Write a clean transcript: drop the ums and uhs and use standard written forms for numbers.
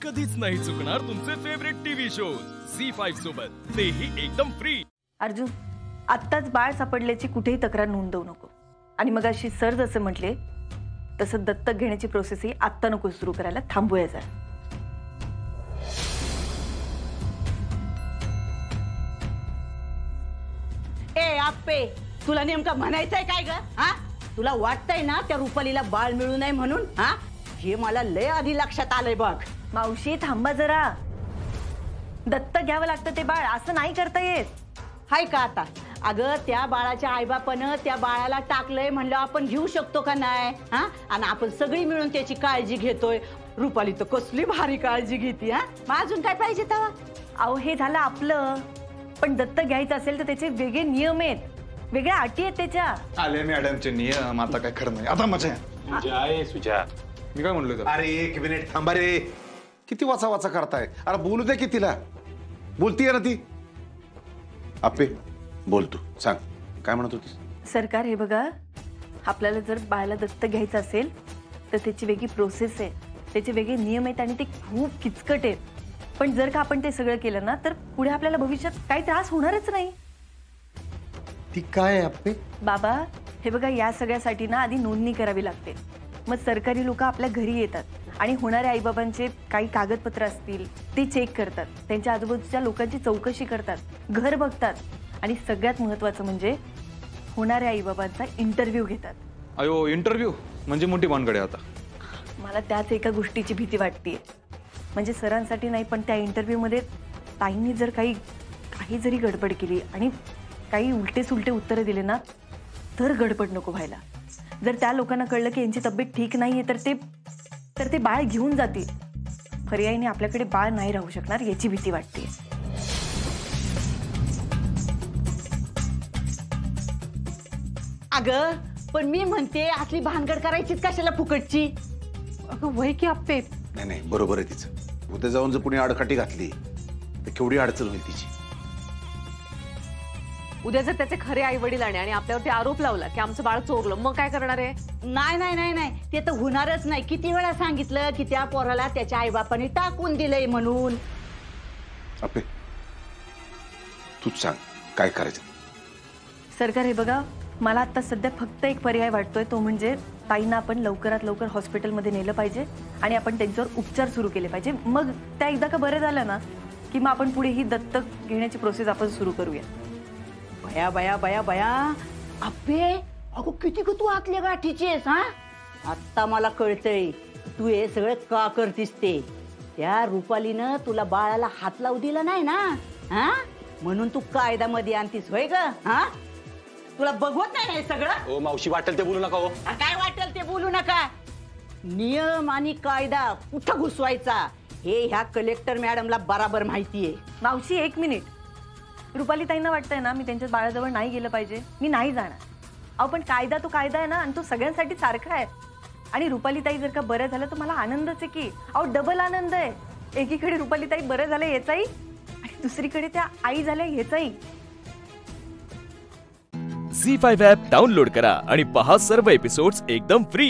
कधीच नाही चुकणार तुमचे फेवरेट टीव्ही शोज झी5 सोबत, तेही एकदम फ्री। अर्जुन, आत्ताच बाळ सापडल्याची कुठेही तक्रार नोंदवू नको। आणि मग अशी सर जसे म्हटले तसं दत्तक घेण्याची प्रोसेसही आत्ता नको सुरू करायला, थांबूया जरा। ए आप्पे, तुला नेमकं म्हणायचंय काय ग? हा, तुला वाटतंय ना त्या रुपालीला बाळ मिळू नये म्हणून? हा, हे मला लय आधी लक्षात आलंय बघ। मावशी थांबा जरा, दत्तक घ्यावं लागतं ते बाळ, असं नाही करता येत। हाय का आता? अगं त्या बाळाच्या आईबापानं त्या बाळाला टाकलंय म्हणलं आपण घेऊ शकतो का नाही? हा, आणि आपण सगळी मिळून त्याची काळजी घेतोय। रुपाली तर कसली भारी काळजी घेते। हा, मग अजून काय पाहिजे तेव्हा? अहो हे झालं आपलं, पण दत्तक घ्यायचं असेल तर त्याचे वेगळे नियम आहेत, वेगळ्या अटी आहेत त्याच्या। आले मॅडमचे नियम, आता काय खरं नाही। आता मजा आहे सुजा, मी काय म्हणलो? अरे एक मिनिट थांबा रे, किती वाचा वाचा करताय? अरे बोलू दे की तिला, बोलतीये ना ती। आप्पे बोल, तू सांग काय म्हणत होतीस? सरकार हे बघा, आपल्याला जर बाळाला दत्तक घ्यायचं असेल तर त्याची वेगळी प्रोसेस आहे, त्याचे वेगळे नियम आहेत आणि ते खूप किचकट आहेत। पण जर का आपण ते सगळं केलं ना तर पुढे आपल्याला भविष्यात काही त्रास होणारच नाही। ती काय आप्पे? बाबा हे बघा, या सगळ्यासाठी ना आधी नोंदणी करावी लागते, मग सरकारी लोक आपल्या घरी येतात आणि होणाऱ्या आईबाबांचे काही कागदपत्र असतील ते चेक करतात, त्यांच्या आजूबाजूच्या लोकांची चौकशी करतात, घर बघतात आणि सगळ्यात महत्त्वाचं म्हणजे होणाऱ्या आईबाबांचा इंटरव्ह्यू घेतात। अयो, इंटरव्ह्यू म्हणजे मोठी भानगड आहे आता। मला त्याच एका गोष्टीची भीती वाटतेय, म्हणजे सरांसाठी नाही पण त्या इंटरव्ह्यूमध्ये ताईंनी जर काही जरी गडबड केली आणि काही उलटे सुलटे उत्तरं दिले ना तर गडबड नको व्हायला। जर त्या लोकांना कळलं की यांची तब्येत ठीक नाहीये तर ते बाळ घेऊन जातील, पर्यायीने आपल्याकडे बाळ नाही राहू शकणार याची भीती वाटते। अगं पण मी म्हणते असली भानगड करायचीच कशाला फुकटची? अगं वय की आप्पे, नाही नाही बरोबर आहे तिचं। उद्या जाऊन जर पुणे आडकाठी घातली तर केवढी अडचण होईल तिची। उद्या जर त्याचे खरे आई वडील आणि आपल्यावरती आरोप लावला की आमचं बाळ चोरलं, मग काय करणार आहे? नाही नाही नाही नाही, ते तर होणारच नाही। किती वेळा सांगितलं की त्या पोराला त्याच्या आईबापाने टाकून दिलंय म्हणून। आप्पे तूच सांग काय करायचं? सरकार हे बघा, मला आता सध्या फक्त एक पर्याय वाटतोय, तो म्हणजे ताईंना आपण लवकरात लवकर हॉस्पिटलमध्ये नेलं पाहिजे आणि आपण त्यांच्यावर उपचार सुरू केले पाहिजे। मग त्या एकदा का बरं झालं ना की मग आपण पुढे ही दत्तक घेण्याची प्रोसेस आपण सुरू करूया। बया बया बया बया, अप्पे अगो किती ग तू आतल्या गाठीचीस? हा, आता मला कळतंय तू हे सगळं का करतीस ते। त्या रुपालीनं तुला बाळाला हात लावू दिला नाही ना, हा, म्हणून तू कायद्यामध्ये आणतीस होय ग? हा, तुला बघवत नाही हे सगळं? ओ मावशी, वाटेल ते बोलू नका हो। काय वाटेल ते बोलू नका। नियम आणि कायदा कुठं घुसवायचा हे ह्या कलेक्टर मॅडमला बराबर माहितीये। मावशी एक मिनिट, रुपाली ताईंना वाटतंय ना मी त्यांच्या बाळाजवळ नाही गेलं पाहिजे, मी नाही जाणार। अहो पण कायदा तो कायदा आहे ना, आणि तो सगळ्यांसाठी सारखा आहे। आणि रुपाली ताई जर का बरं झालं तर मला आनंदच आहे की, अहो डबल आनंद आहे। एकीकडे रुपाली ताई बरं झालं याचाही आणि दुसरीकडे त्या आई झाल्या याचाही। झी5 ॲप डाउनलोड करा आणि पहा सर्व एपिसोड्स एकदम फ्री।